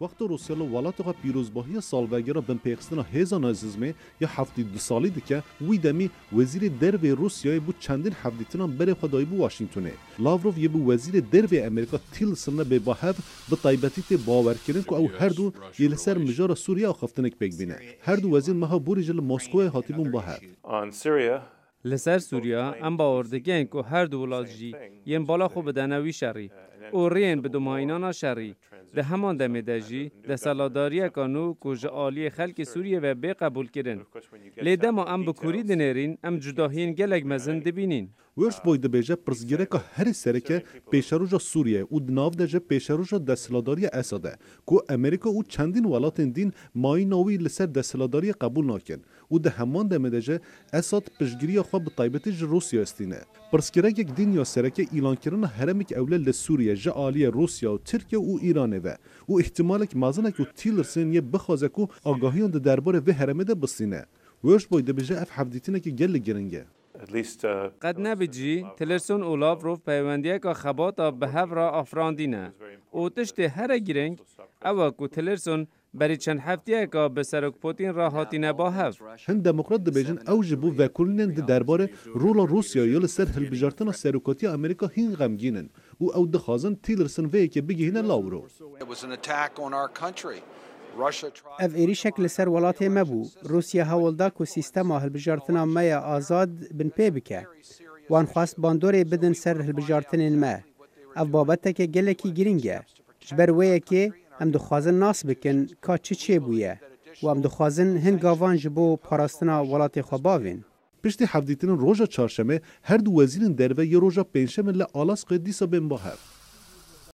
وقت روسیا ولات خو پیروزباهی سالوگرا بن پیغستنا هزا نازیزمه یا 72 سالی دکه وی دمی وزیر درو روسیای بود چندین هفته‌تنا بر خدای بو واشنگتونه لاوروف یه بو وزیر درو امریکا تیلسن به باهف به طیبتی باور کردن که او هر دو یل سر مجار سوریه خفتنک بگبینه هر دو وزیر مها بوریجل مسکو هاتیبون باهف لسر سوریا ام باوردگین که هر دو ولادجی یم بالا خوب بدنوی شری او رین به دوماینانا شری ده همان دمیدجی ده سالاداری کانو کج عالی خلک سوریه و به قبول کردن لیده ما ام بکوری دنرین ام جداهین گلگ مزن دبینین ورش بویده بیجه پرزگیره که هر سرکه پیشروجا سوریه و دناو دجه پیشروجا دستلاداری اساده که امریکا و چندین ولاتن دین مای نوی لسر دستلاداری قبول ناکن و ده همان دمیدجه اساد پشگیری خواه به طیبتش روسیا استینه پرزگیره یک دین یا سرکه ایلان کردن هرمک اوله لسوریه جه عالی روسیا و ترکیه و ایرانه و احتمال که مازنه که تیلرسن یه بخوازه که آگاهیان ده درباره و هرمه ده بسینه ورش بویده بیجه اف حفدیتینه که گل گرنگه قد نبیجی تلرسون اولاوروف پەیوەندیەکە خەباتە به هەڤرا ئافراندینە و تشتێ هەرە گرنگ ئەوە کو تلرسون بەری چەند هەفتەیەکە بە سەرۆکپۆتین ڕاهاتینە با هەڤ هەند دموکرات دەبێژن ئەو ji بۆ vekûlînên di derbarê rola Rûsyayê li ser hilbijartina seroketiya Amerîka hîn xemgîn in û ew dixwazin Tillerson vêyekê bigihîne Lavrov. اف ایریشک لسر ولاتی مبو روسیا هولدا کو سیستما هلبجارتنا میا آزاد بن پی بکه وان خواست باندوری بدن سر هلبجارتنین ما اف بابته که گلکی گرینگه جبر ویه که هم دخوازن ناس بکن که چه بویه و هم دخوازن هنگاوان جبو پاراستنا ولاتی خواباوین پشتی حفدیتین روژا چارشمه هر دو وزیرین دروه یه روژا پنجشنبه لآلاسقا دیسا بین با هف